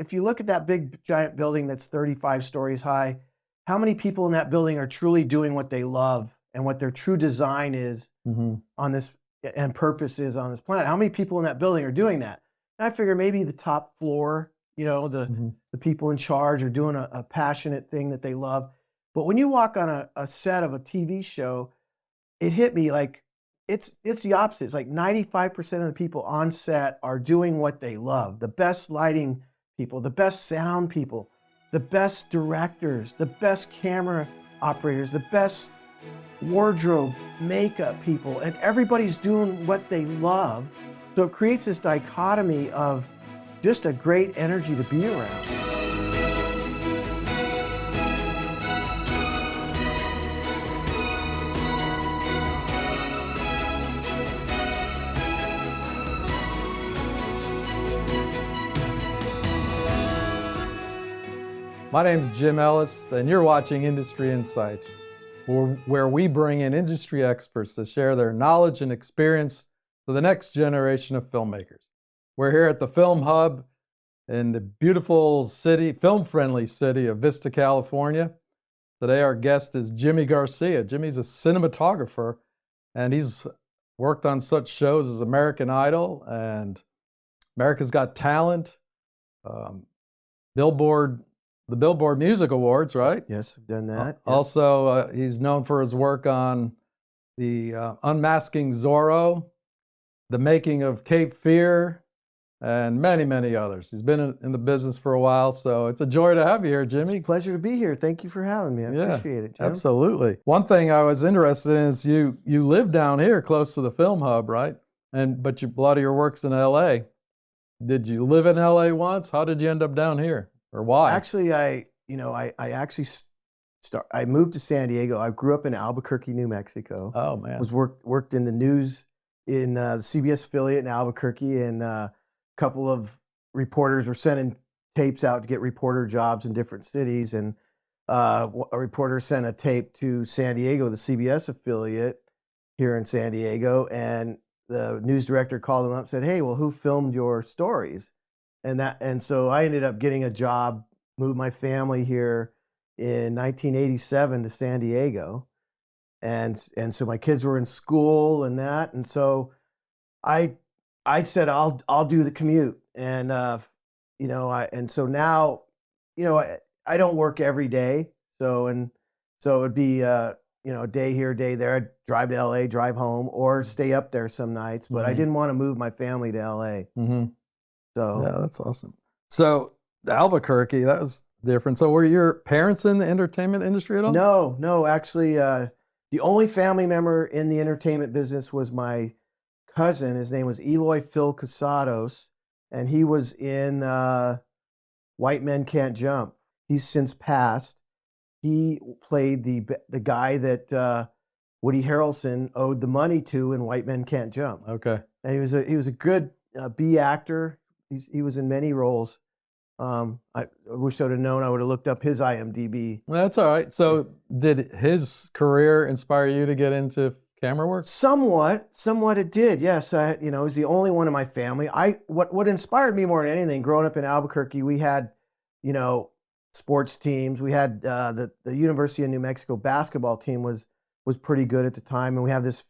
if you look at that big giant building that's 35 stories high, how many people in that building are truly doing what they love and what their true design is on this and purpose is on this planet? How many people in that building are doing that? And I figure maybe the top floor, the people in charge are doing a passionate thing that they love. But when you walk on a set of a TV show, it hit me like it's the opposite. It's like 95% of the people on set are doing what they love. The best lighting people, the best sound people, the best directors, the best camera operators, the best wardrobe, makeup people, and everybody's doing what they love. So it creates this dichotomy of just a great energy to be around. My name's Jim Ellis, and you're watching Industry Insights, where we bring in industry experts to share their knowledge and experience for the next generation of filmmakers. We're here at the Film Hub in the beautiful city, film-friendly city of Vista, California. Today our guest is Jimmy Garcia. Jimmy's a cinematographer, and he's worked on such shows as American Idol and America's Got Talent, the Billboard Music Awards, right? Yes, I've done that. Yes. Also, he's known for his work on the Unmasking Zorro, The Making of Cape Fear, and many, many others. He's been in the business for a while, so it's a joy to have you here, Jimmy. It's a pleasure to be here. Thank you for having me. I appreciate it, Jim. Absolutely. One thing I was interested in is you live down here close to the Film Hub, right? But a lot of your work's in L.A. Did you live in L.A. once? How did you end up down here? Or why? Actually, I moved to San Diego. I grew up in Albuquerque, New Mexico. Oh man. Worked in the news in the CBS affiliate in Albuquerque, and a couple of reporters were sending tapes out to get reporter jobs in different cities, and a reporter sent a tape to San Diego, the CBS affiliate here in San Diego, and the news director called him up and said, "Hey, well, who filmed your stories?" And so I ended up getting a job, moved my family here in 1987 to San Diego. And so my kids were in school and that. And so I said, I'll do the commute. And, so now, I don't work every day. So it'd be, a day here, a day there. I'd drive to LA, drive home, or stay up there some nights, but I didn't want to move my family to LA. So yeah, that's awesome. So Albuquerque, that was different. So were your parents in the entertainment industry at all? No. Actually, the only family member in the entertainment business was my cousin. His name was Eloy Phil Casados, and he was in White Men Can't Jump. He's since passed. He played the guy that Woody Harrelson owed the money to in White Men Can't Jump. Okay. And he was a good B actor. He was in many roles. I wish I would have known. I would have looked up his IMDb. Well, that's all right. So did his career inspire you to get into camera work? Somewhat it did. Yes, I was the only one in my family. What inspired me more than anything, growing up in Albuquerque, we had, sports teams. We had the University of New Mexico basketball team was pretty good at the time, and we have this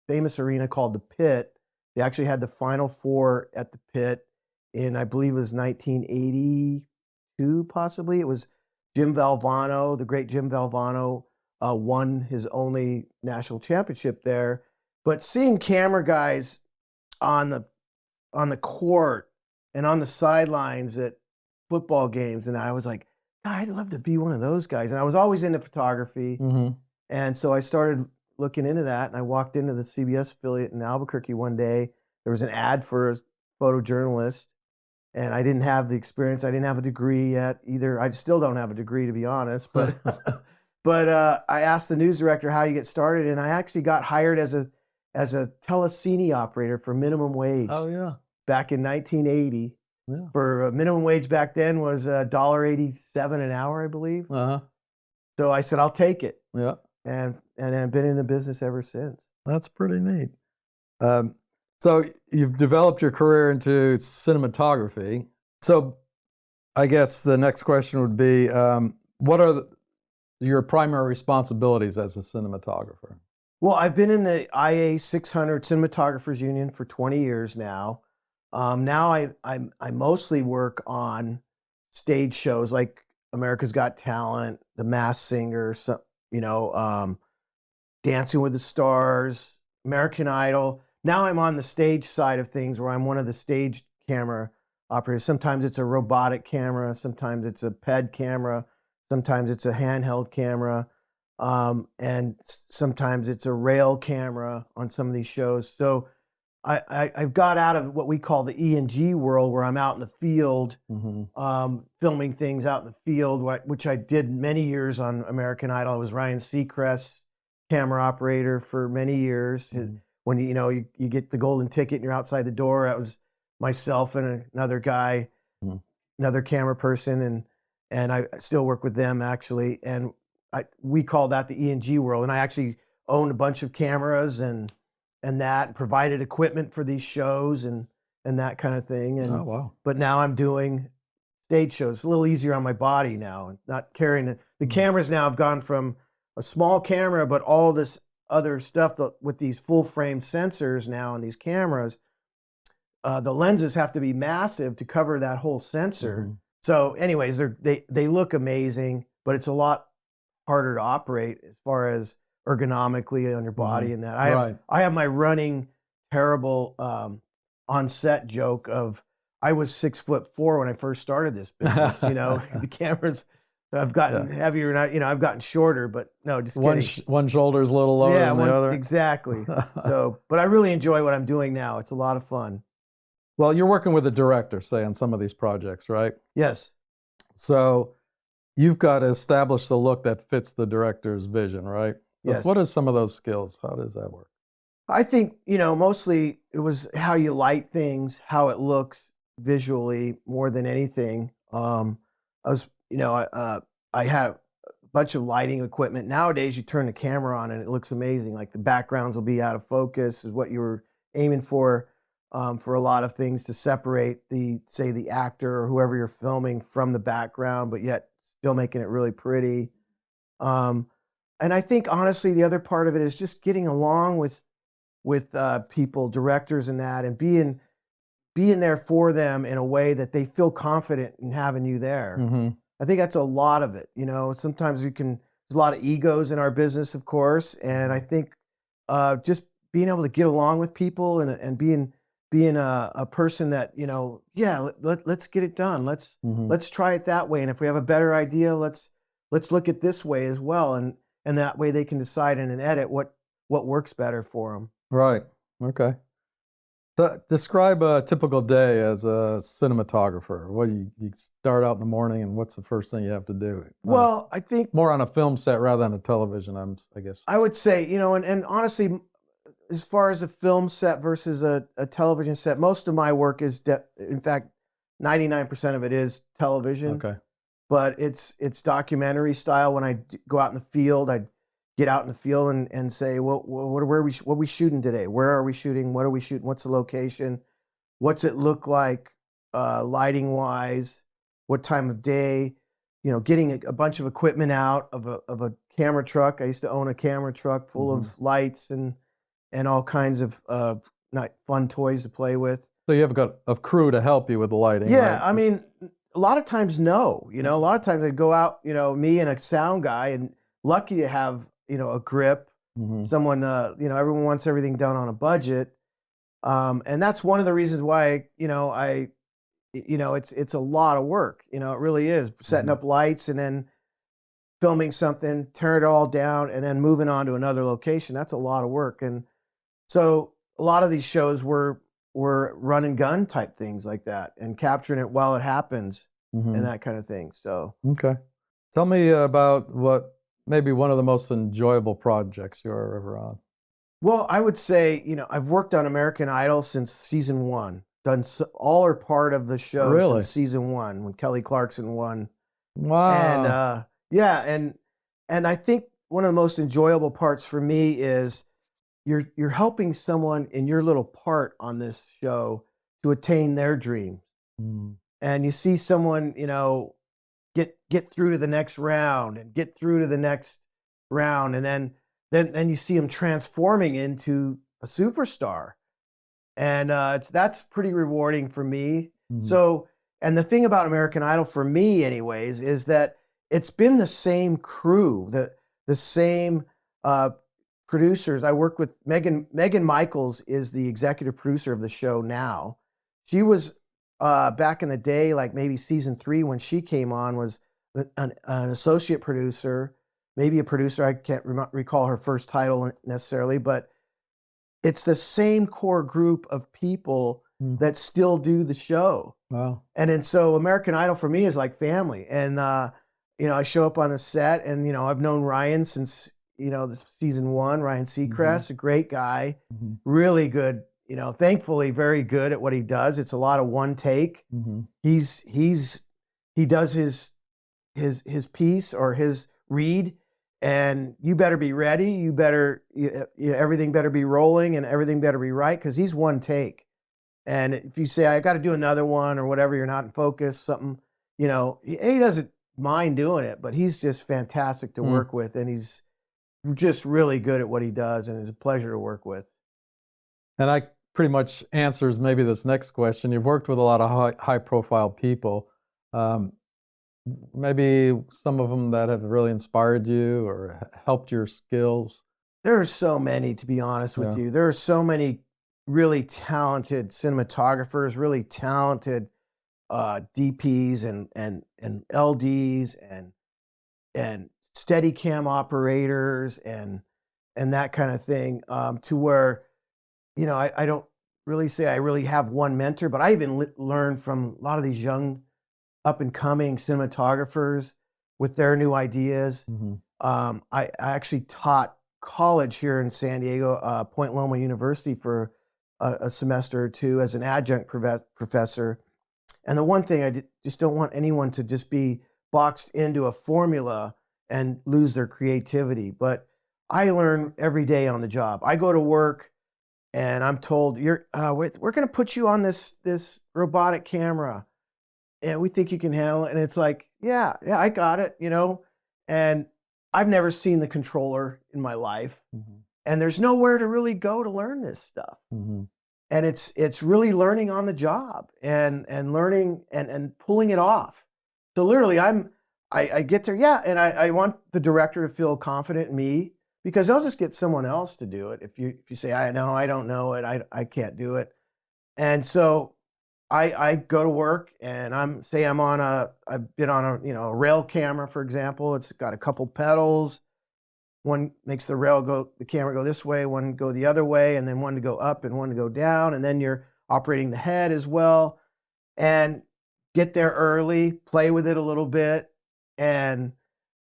famous arena called the Pit. They actually had the Final Four at the Pit in, I believe it was 1982, possibly. It was Jim Valvano, the great Jim Valvano, won his only national championship there. But seeing camera guys on the court and on the sidelines at football games, and I was like, God, I'd love to be one of those guys. And I was always into photography. And so I started looking into that, and I walked into the CBS affiliate in Albuquerque one day. There was an ad for a photojournalist, and I didn't have the experience. I didn't have a degree yet either. I still don't have a degree, to be honest. But I asked the news director how you get started, and I actually got hired as a telecine operator for minimum wage. Oh yeah. Back in 1980. Yeah. For minimum wage back then was $1.87 an hour, I believe. So I said, I'll take it. Yeah. And I've been in the business ever since. That's pretty neat. So you've developed your career into cinematography. So I guess the next question would be, what are your primary responsibilities as a cinematographer? Well, I've been in the IA 600 Cinematographers Union for 20 years now. Now I mostly work on stage shows like America's Got Talent, The Masked Singer, you know, Dancing with the Stars, American Idol. Now I'm on the stage side of things where I'm one of the stage camera operators. Sometimes it's a robotic camera, sometimes it's a ped camera, sometimes it's a handheld camera, and sometimes it's a rail camera on some of these shows. So I've got out of what we call the E&G world where I'm out in the field, filming things out in the field, which I did many years on American Idol. I was Ryan Seacrest's camera operator for many years. When you get the golden ticket and you're outside the door, that was myself and another guy, another camera person, and I still work with them actually. And we call that the E&G world. And I actually owned a bunch of cameras and that provided equipment for these shows and that kind of thing. And Oh, wow. but now I'm doing stage shows. It's a little easier on my body now, and not carrying the cameras. Now have gone from a small camera, but all this other stuff with these full frame sensors now on these cameras. The lenses have to be massive to cover that whole sensor. So, anyways, they look amazing, but it's a lot harder to operate as far as ergonomically on your body and that. I have my running terrible on set joke of I was 6'4" when I first started this business. The cameras I've gotten heavier and I've gotten shorter, but no, just kidding. One shoulder's a little lower than the other. Exactly. So, but I really enjoy what I'm doing now. It's a lot of fun. Well, you're working with a director, say, on some of these projects, right? Yes. So you've got to establish the look that fits the director's vision, right? Yes. What are some of those skills? How does that work? I think, mostly it was how you light things, how it looks visually more than anything. I was, I had a bunch of lighting equipment. Nowadays, you turn the camera on and it looks amazing. Like the backgrounds will be out of focus, is what you were aiming for a lot of things to separate say the actor or whoever you're filming from the background, but yet still making it really pretty. And I think honestly, the other part of it is just getting along with people, directors, and that, and being there for them in a way that they feel confident in having you there. I think that's a lot of it. Sometimes there's a lot of egos in our business, of course, and I think just being able to get along with people and being a person that let's get it done. Let's try it that way, and if we have a better idea, let's look at this way as well, and that way they can decide in an edit what works better for them. Right. Okay. So describe a typical day as a cinematographer. What you start out in the morning, and what's the first thing you have to do? Well, I think more on a film set rather than a television. I guess I would say, and honestly, as far as a film set versus a television set, most of my work is, in fact, 99% of it is television. Okay. But it's documentary style. When I go out in the field, I get out in the field and say, well, what are we shooting today? Where are we shooting? What are we shooting? What's the location? What's it look like lighting wise? What time of day? Getting a bunch of equipment out of a camera truck. I used to own a camera truck full of lights and all kinds of not fun toys to play with. So you have got a crew to help you with the lighting. Yeah, right? I mean, a lot of times, no. A lot of times I go out, me and a sound guy, and lucky to have, a grip, someone, everyone wants everything done on a budget. And that's one of the reasons why, it's a lot of work, it really is, setting up lights and then filming something, tear it all down, and then moving on to another location. That's a lot of work. And so a lot of these shows were run and gun type things like that, and capturing it while it happens and that kind of thing. So okay, tell me about what maybe one of the most enjoyable projects you're ever on. Well, I would say, I've worked on American Idol since season 1, done all or part of the show since season 1 when Kelly Clarkson won. Wow. And and I think one of the most enjoyable parts for me is you're helping someone in your little part on this show to attain their dream. and you see someone, get through to the next round and get through to the next round, and then you see them transforming into a superstar, and that's pretty rewarding for me. Mhm. So, and the thing about American Idol for me, anyways, is that it's been the same crew, the same uh, producers. I work with Megan Michaels is the executive producer of the show now. She was back in the day, like maybe season 3 when she came on, was an associate producer, maybe a producer. I can't recall her first title necessarily, but it's the same core group of people Mm. that still do the show. Wow. And so American Idol for me is like family. And I show up on a set, and I've known Ryan since season 1. Ryan Seacrest, a great guy, Mhm. really good. Thankfully, very good at what he does. It's a lot of one take. Mhm. He does his piece or his read, and you better be ready. Everything better be rolling, and everything better be right, because he's one take. And if you say, I got to do another one or whatever, you're not in focus, something, he doesn't mind doing it, but he's just fantastic to Mm. work with. And he's just really good at what he does. And it's a pleasure to work with. And that pretty much answers maybe this next question. You've worked with a lot of high profile people. Um, Maybe some of them that have really inspired you or helped your skills. There are so many, to be honest with Yeah. you. There are so many really talented cinematographers, really talented DPs and LDs and steady cam operators and that kind of thing, to where I don't really say I really have one mentor, but I even learned from a lot of these young up and coming cinematographers with their new ideas. Mhm. I actually taught college here in San Diego, Point Loma University, for a semester or two as an adjunct professor. And the one thing just don't want anyone to just be boxed into a formula and lose their creativity. But I learn every day on the job. I go to work and I'm told, we're going to put you on this robotic camera, and we think you can handle it. And it's like, yeah, I got it, And I've never seen the controller in my life, Mhm. and there's nowhere to really go to learn this stuff. Mhm. And it's really learning on the job and learning and pulling it off. So literally, I get there, yeah, and I want the director to feel confident in me, because they'll just get someone else to do it. If you say, I know, I don't know it, I can't do it. And so I go to work, and I've been on a rail camera, for example. It's got a couple pedals. One makes the camera go this way, one go the other way, and then one to go up and one to go down. And then you're operating the head as well. And get there early, play with it a little bit. And,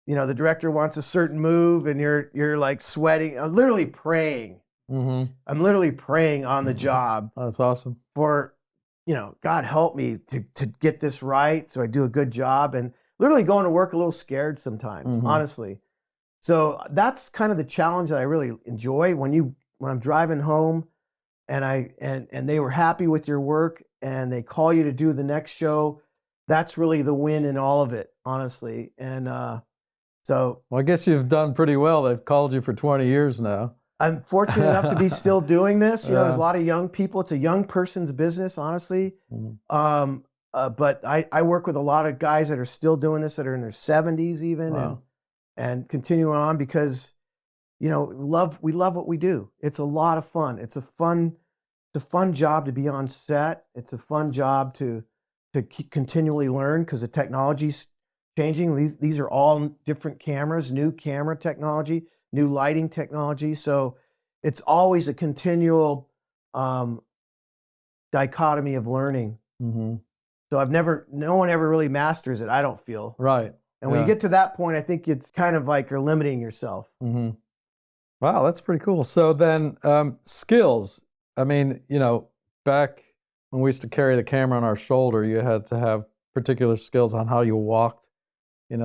the director wants a certain move, and you're like sweating. I'm literally praying. Mhm. I'm literally praying on the job That's awesome. for, God help me to get this right, so I do a good job, and literally going to work a little scared sometimes, Mhm. honestly. So that's kind of the challenge that I really enjoy when I'm driving home, and they were happy with your work, and they call you to do the next show. That's really the win in all of it, honestly. And so Well, I guess you've done pretty well. They've called you for 20 years now. I'm fortunate enough to be still doing this. There's a Yeah. lot of young people. It's a young person's business, honestly. Mhm. But I work with a lot of guys that are still doing this, that are in their 70s even, and Wow. and continuing on, because we love what we do. It's a lot of fun. It's a fun job to be on set. It's a fun job to continually learn, because the technology's changing. These are all different cameras, new camera technology, new lighting technology. So it's always a continual um, dichotomy of learning. Mhm. So no one ever really masters it, I don't feel. Right. And when you Yeah. get to that point, I think it's kind of like you're limiting yourself. Mhm. Wow, that's pretty cool. So then, skills. I mean, back when we used to carry the camera on our shoulder, you had to have particular skills on how you walked,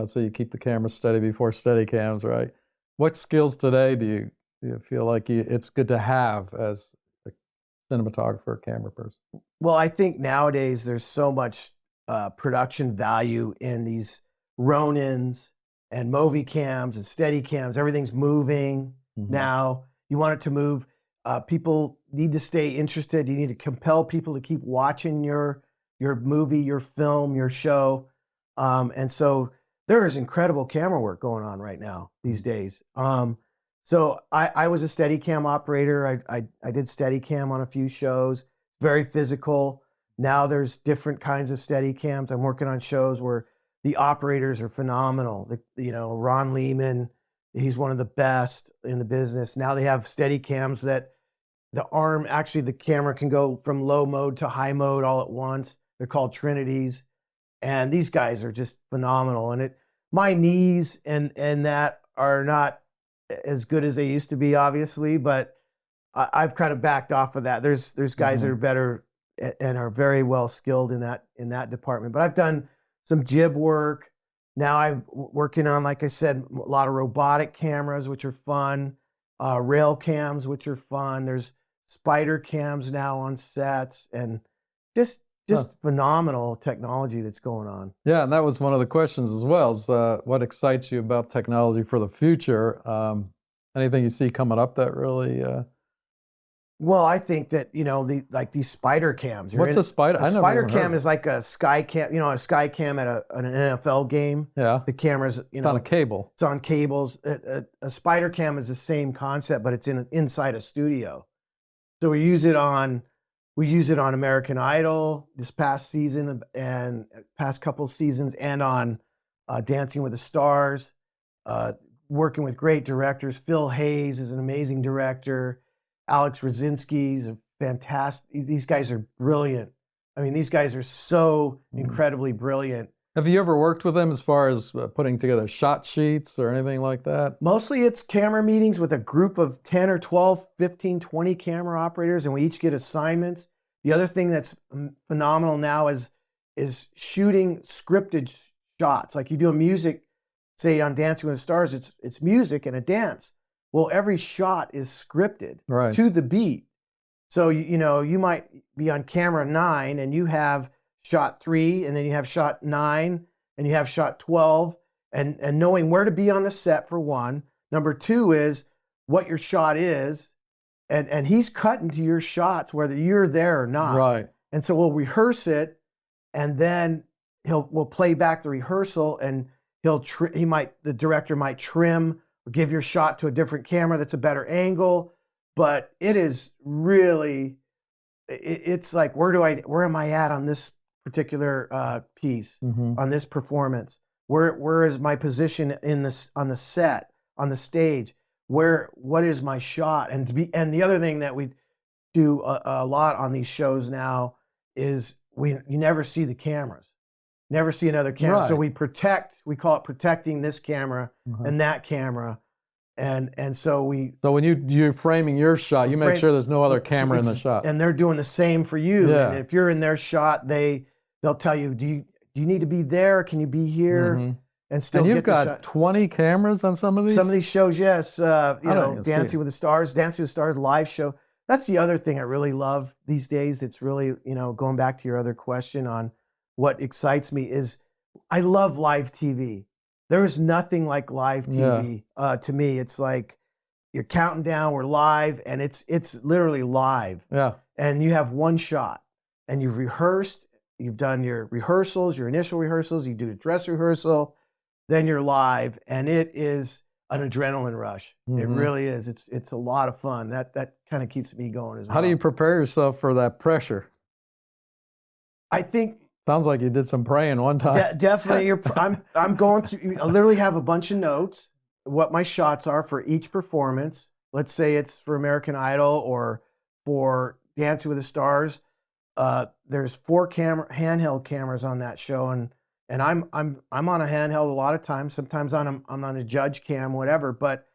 so you keep the camera steady before steady cams, right? What skills today do you feel like it's good to have as a cinematographer, camera person? Well, I think nowadays there's so much. production value in these Ronins and Movi cams and steady cams. Everything's moving now. You want it to move. People need to stay interested. You need to compel people to keep watching your movie, your film, your show. And so there is incredible camera work going on right now these days. So I was a Steadicam operator. I did Steadicam on a few shows. Very physical. Now there's different kinds of Steadicams. I'm working on shows where the operators are phenomenal. Ron Lehman, he's one of the best in the business. Now they have Steadicams that the camera can go from low mode to high mode all at once. They're called Trinities. And these guys are just phenomenal. And my knees and that are not as good as they used to be, obviously, but I've kind of backed off of that. There's guys that are better and are very well skilled in that department. But I've done some jib work. Now I'm working on, like I said, a lot of robotic cameras, which are fun, rail cams, which are fun. There's spider cams now on sets, and just phenomenal technology that's going on. Yeah, and that was one of the questions as well, is what excites you about technology for the future? Anything you see coming up that really... Well, I think that, like these spider cams. What's a spider? A spider cam is like a sky cam, a sky cam at an NFL game. Yeah. The camera's, it's on a cable. It's on cables. A spider cam is the same concept, but it's inside a studio. So we use it on American Idol this past season and past couple seasons, and on Dancing with the Stars, working with great directors. Phil Hayes is an amazing director. Alex Rosinski is a fantastic. These guys are brilliant. I mean, these guys are so incredibly brilliant. Have you ever worked with them as far as putting together shot sheets or anything like that? Mostly it's camera meetings with a group of 10 or 12, 15, 20 camera operators, and we each get assignments. The other thing that's phenomenal now is shooting scripted shots. Like you do a music, say on Dancing with the Stars, it's music and a dance. Well, every shot is scripted to the beat. So, you might be on camera 9 and you have shot 3, and then you have shot 9, and you have shot 12, and knowing where to be on the set, for one. Number 2 is what your shot is, and he's cutting to your shots whether you're there or not. Right. And so we'll rehearse it, and then we'll play back the rehearsal, and the director might trim or give your shot to a different camera that's a better angle. But it is really, it's like, where am I at on this particular piece, on this performance? Where is my position on the set, on the stage? What is my shot? And the other thing that we do a lot on these shows now is you never see the cameras, never see another camera. Right. So we call it protecting this camera and that camera. And so when you're framing your shot, you make sure there's no other camera in the shot. And they're doing the same for you. Yeah. And if you're in their shot, they'll tell you, do you need to be there? Can you be here? And still you've get got the shot. 20 cameras on some of these? Some of these shows, yes. Dancing with the Stars live show. That's the other thing I really love these days. It's really, going back to your other question on what excites me is I love live TV. There is nothing like live TV to me. It's like you're counting down, we're live, and it's literally live. Yeah. And you have one shot, and you've rehearsed, you've done your rehearsals, your initial rehearsals, you do a dress rehearsal, then you're live, and it is an adrenaline rush. It really is. It's a lot of fun. That kind of keeps me going as well. How do you prepare yourself for that pressure? I think sounds like you did some praying one time. Definitely. I'm going to. I literally have a bunch of notes, what my shots are for each performance. Let's say it's for American Idol or for Dancing with the Stars. There's 4 handheld cameras on that show, and I'm on a handheld a lot of times. Sometimes I'm on a judge cam, whatever. But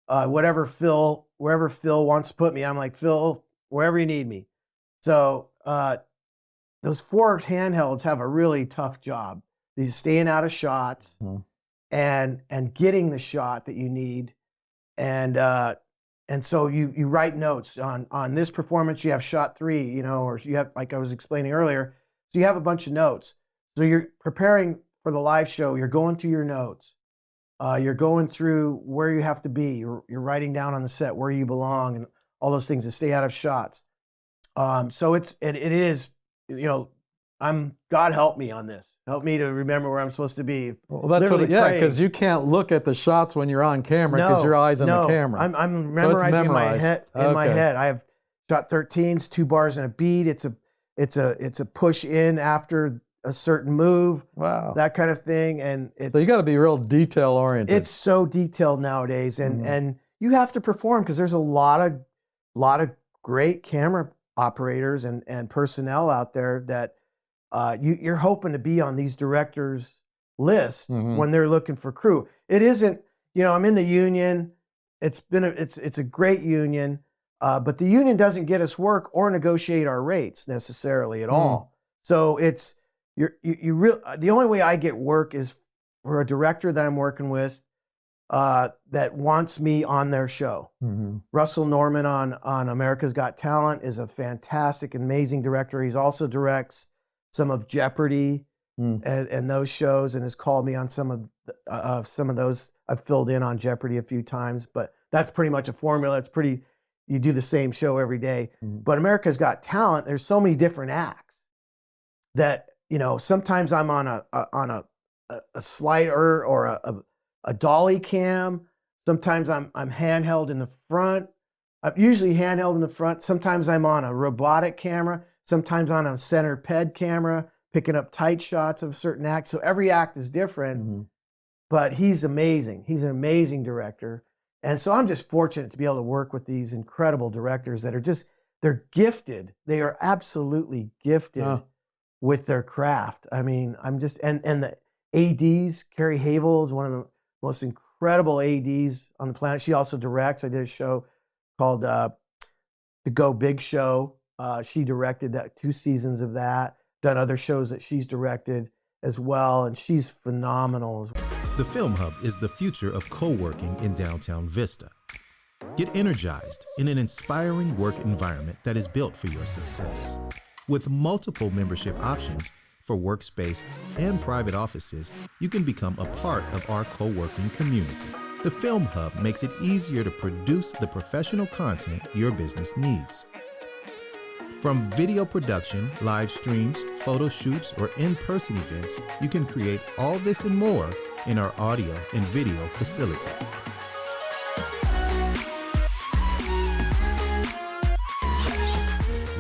wherever Phil wants to put me, I'm like, Phil, wherever you need me. So those 4 handhelds have a really tough job. You're staying out of shots and getting the shot that you need. And so you write notes on this performance. You have shot 3, or you have, like I was explaining earlier. So you have a bunch of notes. So you're preparing for the live show. You're going through your notes. You're going through where you have to be. You're writing down on the set where you belong and all those things to stay out of shots. So it is, you know, God help me on this. Help me to remember where I'm supposed to be. Well, that's Literally what, yeah, praying. because you can't look at the shots when you're on camera because your eyes on the camera. I'm So it's memorizing in my memorized. head. In my Okay. head, I have shot 13s, 2 bars and a beat. It's a push in after a certain move. Wow. That kind of thing, and So you got to be real detail oriented. it's so detailed nowadays, and Mhm. and you have to perform because there's a lot of great camera operators and personnel out there that you're hoping to be on these directors' list Mhm. when they're looking for crew. It isn't, I'm in the union. It's a great union, but the union doesn't get us work or negotiate our rates necessarily at all. So it's the only way I get work is for a director that I'm working with that wants me on their show. Mhm. Russell Norman on America's Got Talent is a fantastic, amazing director. He's also directs some of Jeopardy and those shows, and has called me on some of those. I've filled in on Jeopardy a few times, but that's pretty much a formula. You do the same show every day. But America's Got Talent, there's so many different acts that sometimes I'm on a slider or a dolly cam. Sometimes I'm handheld in the front. I'm usually handheld in the front. Sometimes I'm on a robotic camera. Sometimes on a center ped camera, picking up tight shots of certain acts. So every act is different, but he's amazing. He's an amazing director. And so I'm just fortunate to be able to work with these incredible directors that are they're gifted. They are absolutely gifted with their craft. I mean, and the ADs, Carrie Havel is one of the most incredible ADs on the planet. She also directs. I did a show called The Go Big Show. She directed 2 seasons of that, done other shows that she's directed as well, and she's phenomenal as well. The Film Hub is the future of co-working in downtown Vista. Get energized in an inspiring work environment that is built for your success. With multiple membership options for workspace and private offices, you can become a part of our co-working community. The Film Hub makes it easier to produce the professional content your business needs. From video production, live streams, photo shoots, or in-person events, you can create all this and more in our audio and video facilities.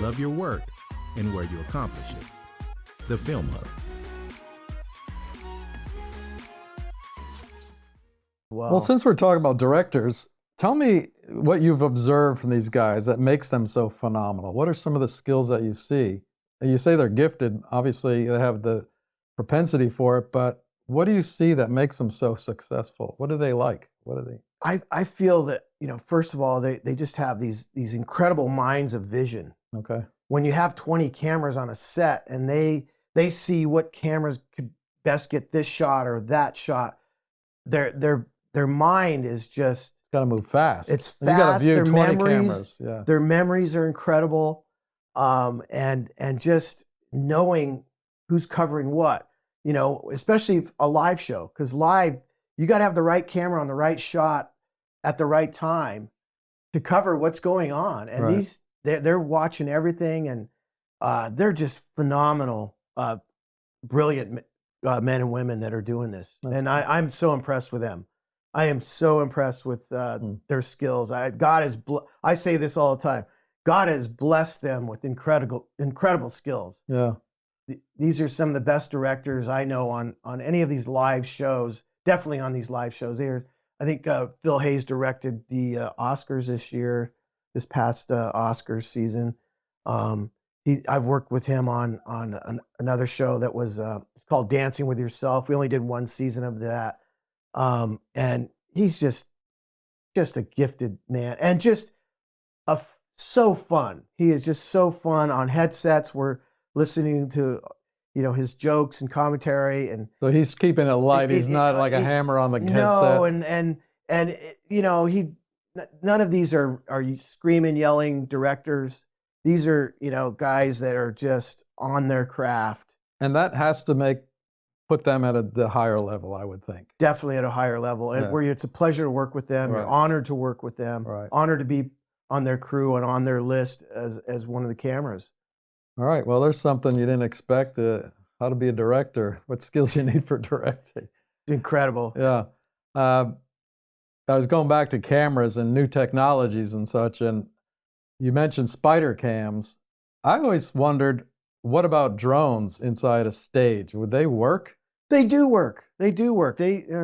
Love your work and where you accomplish it. The Film Hub. Well, since we're talking about directors, tell me what you've observed from these guys that makes them so phenomenal. What are some of the skills that you see? You say they're gifted. Obviously, they have the propensity for it, but what do you see that makes them so successful? What do they like? What do they? I feel that, first of all, they just have these incredible minds of vision. Okay. When you have 20 cameras on a set and they see what cameras could best get this shot or that shot, their mind is just got to move fast. It's fast. You got to view their 20 memories, cameras. Yeah. Their memories are incredible, and just knowing who's covering what, especially a live show, because live you got to have the right camera on the right shot at the right time to cover what's going on, and Right. they're watching everything, and they're just phenomenal, brilliant men and women that are doing this. That's and cool. I'm so impressed with them. I am so impressed with their skills. I say this all the time. God has blessed them with incredible skills. Yeah. These are some of the best directors I know on any of these live shows. Definitely on these live shows. I think Phil Hayes directed the Oscars this past Oscars season. I've worked with him on another show that was it's called Dancing with Yourself. We only did 1 season of that. And he's just a gifted man, and just so fun. He is just so fun on headsets. We're listening to, his jokes and commentary, and So he's keeping it light. He's not like a hammer on the headset. no, and none of these are screaming, yelling directors. These are, guys that are just on their craft, And that has to put them at the higher level, I would think. Definitely at a higher level, and Yeah. where it's a pleasure to work with them. Right. You're honored to work with them. Right. Honored to be on their crew and on their list as one of the cameras. All right. Well, there's something you didn't expect. How to be a director? What skills you need for directing? It's incredible. Yeah. I was going back to cameras and new technologies and such, and you mentioned spider cams. I always wondered, what about drones inside a stage? Would they work? They do work. They do work.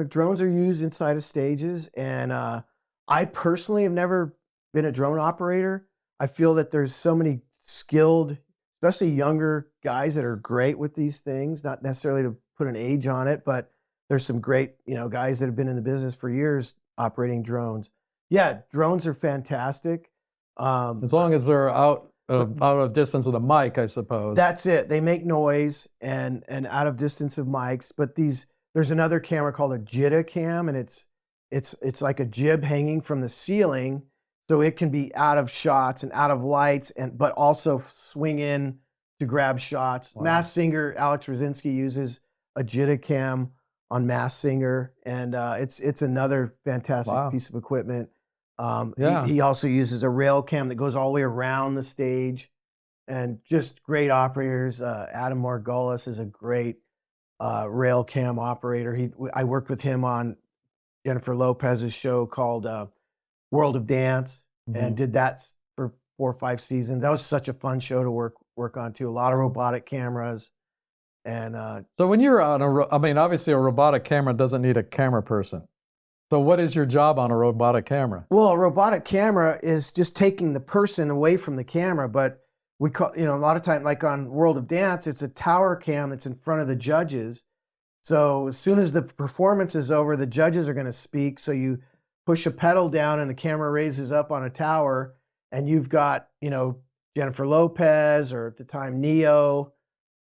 Drones are used inside of stages, and I personally have never been a drone operator. I feel that there's so many skilled, especially younger guys that are great with these things. Not necessarily to put an age on it, but there's some great guys that have been in the business for years operating drones. Yeah, drones are fantastic. As long as they're out of distance of the mic, I suppose. That's it. They make noise and out of distance of mics. But there's another camera called a JITA cam, and it's like a jib hanging from the ceiling, so it can be out of shots and out of lights, but also swing in to grab shots. Wow. Masked Singer Alex Rosinski uses a JITA cam on Masked Singer, and it's another fantastic Wow. piece of equipment. Yeah. He also uses a rail cam that goes all the way around the stage, and just great operators. Adam Margolis is a great rail cam operator. I worked with him on Jennifer Lopez's show called World of Dance, and did that for 4 or 5 seasons. That was such a fun show to work on too. A lot of robotic cameras. And so when you're on obviously a robotic camera doesn't need a camera person. So what is your job on a robotic camera? Well, a robotic camera is just taking the person away from the camera, but we call, a lot of time, like on World of Dance, it's a tower cam that's in front of the judges. So as soon as the performance is over, the judges are going to speak. So you push a pedal down and the camera raises up on a tower, and you've got, Jennifer Lopez, or at the time Neo,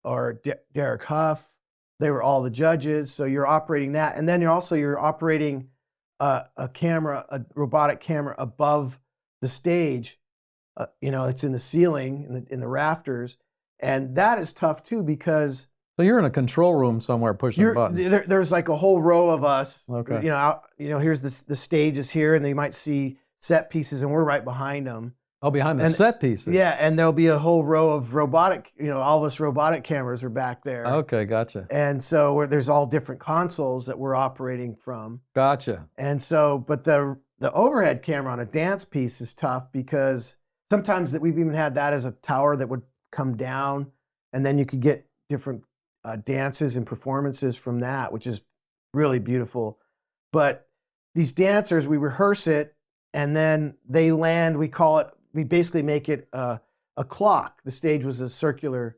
or Derek Huff. They were all the judges. So you're operating that. And then you're operating a robotic camera above the stage. It's in the ceiling, in the rafters. And that is tough too, because So you're in a control room somewhere pushing buttons. there's like a whole row of us. Okay. Here's the stage is here, and you might see set pieces, and we're right behind them. Oh, behind the set pieces. Yeah, and there'll be a whole row of robotic, all of us robotic cameras are back there. Okay, gotcha. And so there's all different consoles that we're operating from. Gotcha. And so, but the overhead camera on a dance piece is tough, because sometimes that we've even had that as a tower that would come down, and then you could get different dances and performances from that, which is really beautiful. But these dancers, we rehearse it, and then they land. We basically make it a clock. The stage was a circular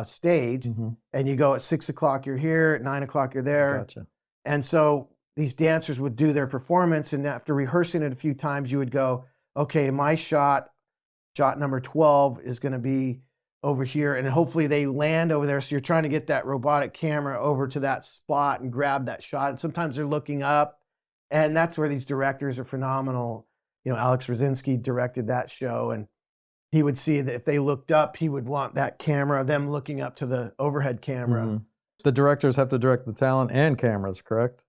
stage, and you go at 6 o'clock, you're here, at 9 o'clock, you're there. Gotcha. And so these dancers would do their performance, and after rehearsing it a few times, you would go, okay, my shot number 12 is going to be over here, and hopefully they land over there. So you're trying to get that robotic camera over to that spot and grab that shot. And sometimes they're looking up, and that's where these directors are phenomenal. Alex Rosinski directed that show, and he would see that if they looked up, he would want that camera, them looking up to the overhead camera. The directors have to direct the talent and cameras, correct?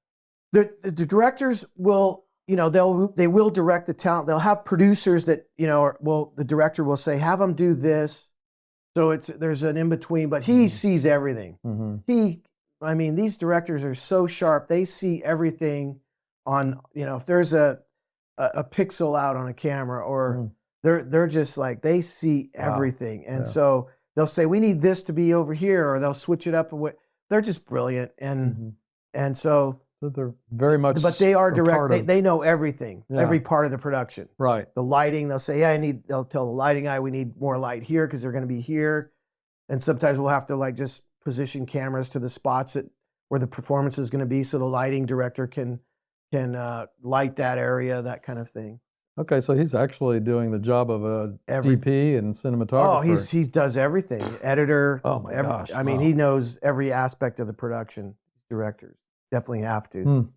The directors will, they will direct the talent. They'll have producers that, the director will say, have them do this. So there's an in-between, but he sees everything. These directors are so sharp. They see everything on, if there's a pixel out on a camera, or they're just like, they see everything. Wow. And so they'll say, we need this to be over here, or they'll switch it up. They're just brilliant. And so they're very much, but they are direct. They know everything, every part of the production. Right. The lighting, they'll say, they'll tell the lighting guy, we need more light here, because they're going to be here. And sometimes we'll have to just position cameras to the spots where the performance is going to be, so the lighting director can light that area, that kind of thing. Okay, so he's actually doing the job of a DP and cinematographer. Oh, he does everything. Editor. Oh my gosh. He knows every aspect of the production. Directors definitely have to.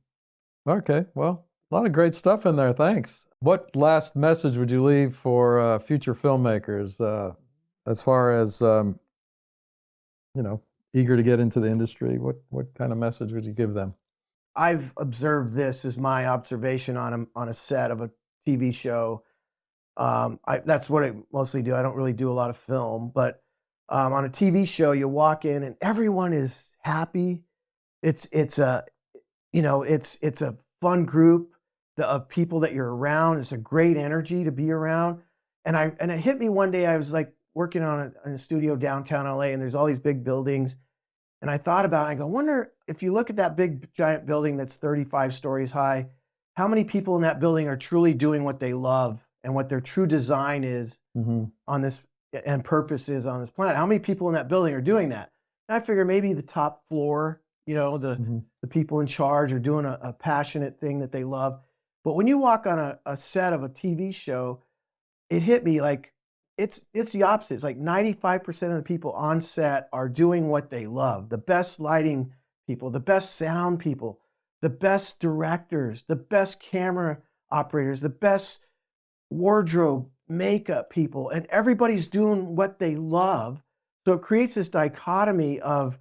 Okay, well, a lot of great stuff in there. Thanks. What last message would you leave for future filmmakers, as far as eager to get into the industry, what kind of message would you give them? I've observed this as my observation on a set of a TV show. That's what I mostly do. I don't really do a lot of film, but on a TV show, you walk in and everyone is happy. It's a it's a fun group of people that you're around. It's a great energy to be around. And it hit me one day. I was like working on a studio downtown LA, and there's all these big buildings. And I thought about it. I go, wonder if you look at that big giant building that's 35 stories high, how many people in that building are truly doing what they love and what their true design is on this and purpose is on this planet? How many people in that building are doing that? And I figure maybe the top floor, the people in charge are doing a passionate thing that they love. But when you walk on a set of a TV show, it hit me like it's the opposite. It's like 95% of the people on set are doing what they love. The best lighting people, the best sound people, the best directors, the best camera operators, the best wardrobe, makeup people, and everybody's doing what they love. So it creates this dichotomy of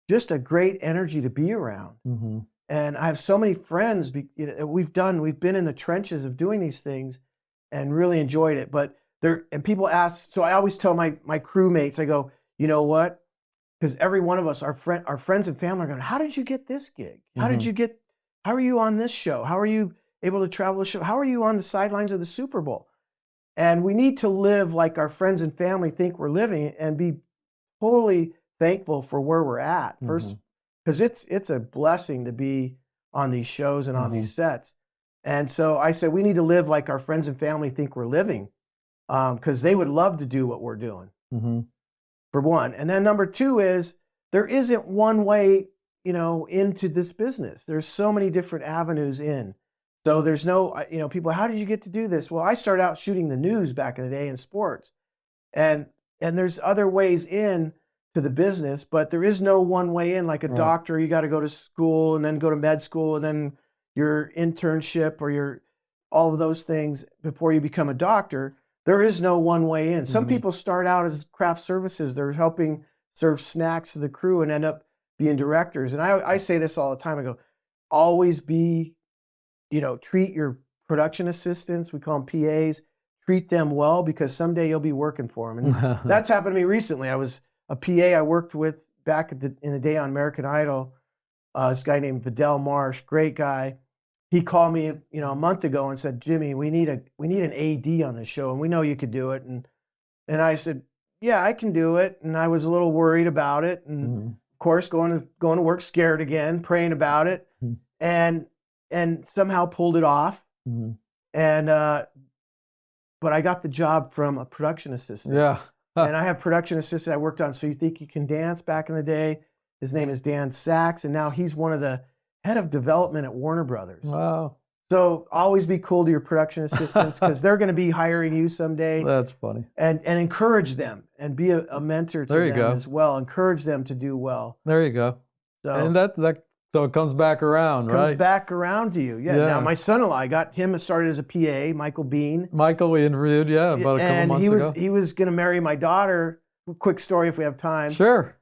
just a great energy to be around. And I have so many friends, we've been in the trenches of doing these things and really enjoyed it. But people ask, so I always tell my crewmates, I go, you know what? Because every one of us, our friends and family are going, how did you get this gig? How are you on this show? How are you able to travel the show? How are you on the sidelines of the Super Bowl? And we need to live like our friends and family think we're living and be totally thankful for where we're at first, because it's a blessing to be on these shows and on these sets. And so I said, we need to live like our friends and family think we're living, because they would love to do what we're doing, for one. And then number two is there isn't one way, into this business. There's so many different avenues in. So there's no, people, how did you get to do this? Well, I started out shooting the news back in the day in sports. And there's other ways in to the business, but there is no one way in. Like a doctor, you got to go to school and then go to med school and then your internship or all of those things before you become a doctor. There is no one way in. Some people start out as craft services. They're helping serve snacks to the crew and end up being directors. And I say this all the time. I go, always treat your production assistants, we call them PAs, treat them well, because someday you'll be working for them. And that's happened to me recently. I was a PA I worked with back in the day on American Idol. This guy named Vidal Marsh, great guy. He called me, a month ago and said, Jimmy, we need an AD on the show, and we know you could do it. And I said, yeah, I can do it. And I was a little worried about it, and of course, going to work scared again, praying about it, and somehow pulled it off. And but I got the job from a production assistant. Yeah. And I have production assistant I worked on So You Think You Can Dance back in the day. His name is Dan Sachs, and now he's one of the head of development at Warner Brothers. Wow. So always be cool to your production assistants, because they're going to be hiring you someday. That's funny. And encourage them and be a mentor to them as well. Encourage them to do well. There you go. So, and so it comes back around, right? Comes back around to you. Yeah. Now my son-in-law, I got him started as a PA, Michael Bean. Michael, we interviewed, about a couple months ago. He was going to marry my daughter. Quick story if we have time. Sure.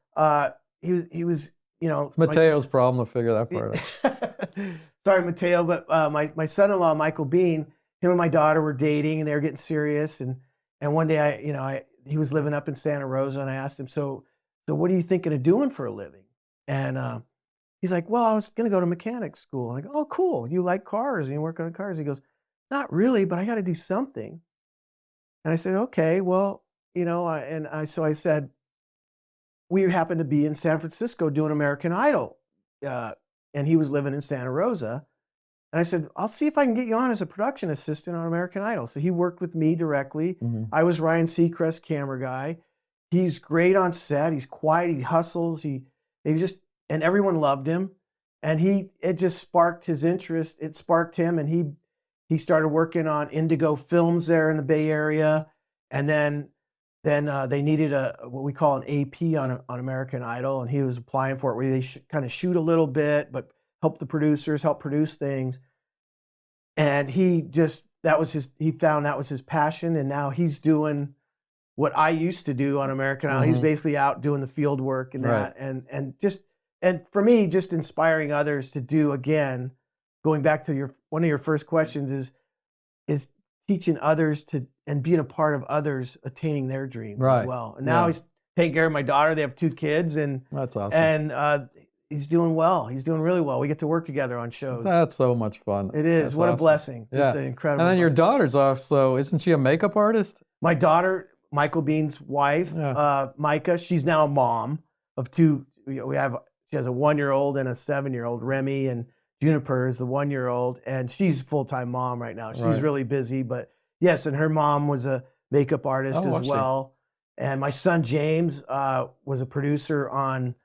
He was, It's Mateo's problem to figure that part out. Sorry, Mateo, but my son-in-law, Michael Bean, him and my daughter were dating, and they were getting serious. And one day, he was living up in Santa Rosa, and I asked him, so what are you thinking of doing for a living? And he's like, well, I was going to go to mechanic school. And I go, oh, cool. You like cars and you work on cars. He goes, not really, but I got to do something. And I said, okay, well, so I said, we happened to be in San Francisco doing American Idol. And he was living in Santa Rosa. And I said, I'll see if I can get you on as a production assistant on American Idol. So he worked with me directly. I was Ryan Seacrest's camera guy. He's great on set. He's quiet. He hustles. And everyone loved him. And it just sparked his interest. It sparked him, and he started working on Indigo Films there in the Bay Area. And then they needed what we call an AP on American Idol, and he was applying for it, where they kind of shoot a little bit, but help the producers, help produce things. And he found that was his passion, and now he's doing what I used to do on American Idol. He's basically out doing the field work and that, and for me, just inspiring others to do again. Going back to one of your first questions is teaching others to and being a part of others attaining their dreams as well. And now he's taking care of my daughter. They have 2 kids, and that's awesome. And he's doing well. He's doing really well. We get to work together on shows. That's so much fun. It is. That's what awesome. A blessing. Just an incredible. And then your blessing. daughter's also, isn't she a makeup artist? My daughter, Michael Bean's wife, Micah, she's now a mom of 2. She has a 1-year-old and a 7-year-old. Remy, and Juniper is the 1-year-old, and she's a full-time mom right now. She's really busy, but yes, and her mom was a makeup artist as well. And my son James was a producer on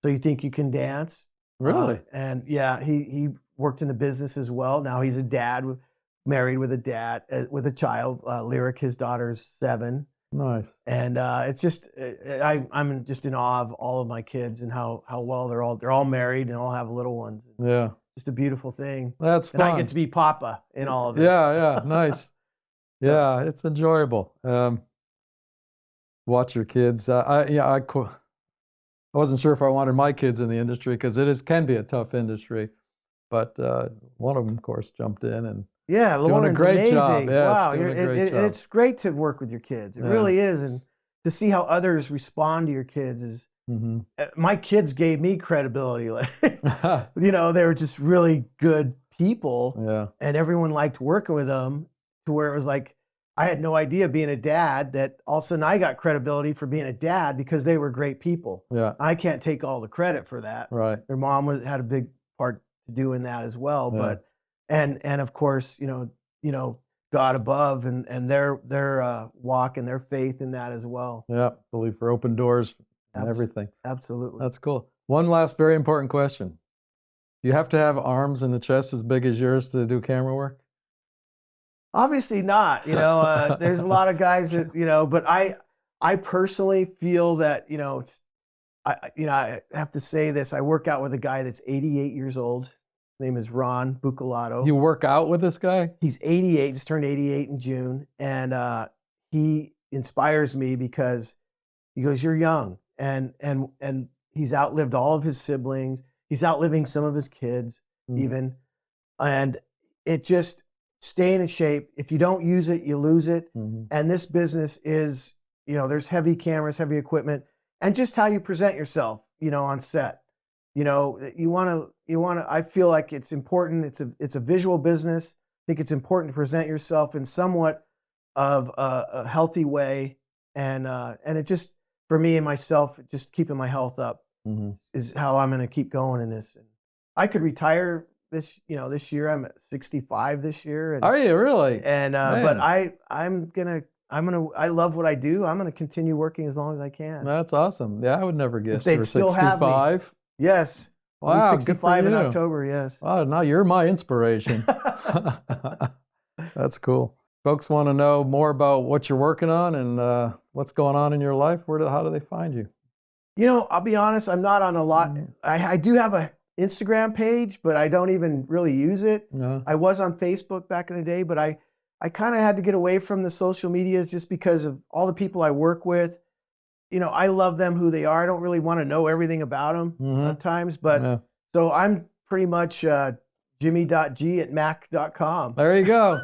So You Think You Can Dance. Really? And yeah, he worked in the business as well. Now he's a dad, married with a child. Lyric, his daughter's 7. Nice. And it's just I'm just in awe of all of my kids and how well they're all married and all have little ones. Yeah. Just a beautiful thing. That's fun. And I get to be Papa in all of this. Yeah, nice. Yeah, it's enjoyable. Watch your kids. I wasn't sure if I wanted my kids in the industry because can be a tough industry, but one of them, of course, jumped in and doing a great job. Yeah, wow, it's great to work with your kids. It really is, and to see how others respond to your kids is. My kids gave me credibility. They were just really good people, and everyone liked working with them. To where it was like, I had no idea being a dad that all of a sudden I got credibility for being a dad because they were great people. Yeah, I can't take all the credit for that. Right, their mom had a big part to do in that as well. Yeah. But and of course, God above and their walk and their faith in that as well. Yeah, believe for open doors and everything. Absolutely, that's cool. One last very important question: do you have to have arms and a chest as big as yours to do camera work? Obviously not. There's a lot of guys that but I personally feel that I have to say this. I work out with a guy that's 88 years old. His name is Ron Bucalato. You work out with this guy? He's 88. Just turned 88 in June, and he inspires me because he goes, "You're young," and he's outlived all of his siblings. He's outliving some of his kids even, and it just. Staying in shape. If you don't use it, you lose it. And this business is, there's heavy cameras, heavy equipment, and just how you present yourself, on set. You want to. I feel like it's important. It's a visual business. I think it's important to present yourself in somewhat of a healthy way, and it just for me and myself, just keeping my health up is how I'm going to keep going in this. And I could retire. This year I'm at 65 this year. Are you really? And but I'm gonna I love what I do. I'm gonna continue working as long as I can. That's awesome. Yeah, I would never guess if they'd you were still 65. Have me. Yes. Wow, 65 in October. Yes. Oh, now you're my inspiration. That's cool. Folks want to know more about what you're working on and what's going on in your life. How do they find you? I'll be honest. I'm not on a lot. I do have a Instagram page, but I don't even really use it. No. I was on Facebook back in the day, but I kind of had to get away from the social medias just because of all the people I work with. I love them who they are. I don't really want to know everything about them at times, but so I'm pretty much jimmy.g@mac.com. There you go.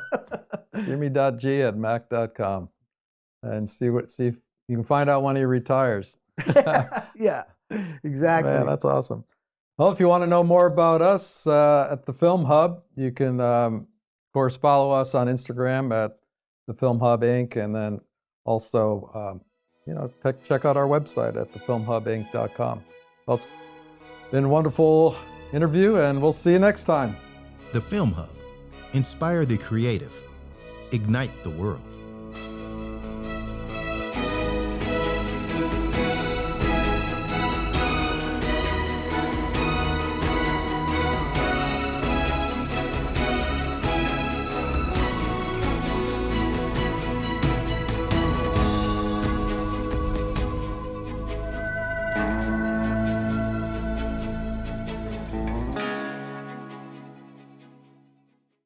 jimmy.g@mac.com. And see if you can find out when he retires. Yeah, exactly. Man, that's awesome. Well, if you want to know more about us at the Film Hub, you can, of course, follow us on Instagram at the Film Hub Inc. And then also, check out our website at thefilmhubinc.com. Well, it's been a wonderful interview, and we'll see you next time. The Film Hub. Inspire the creative. Ignite the world.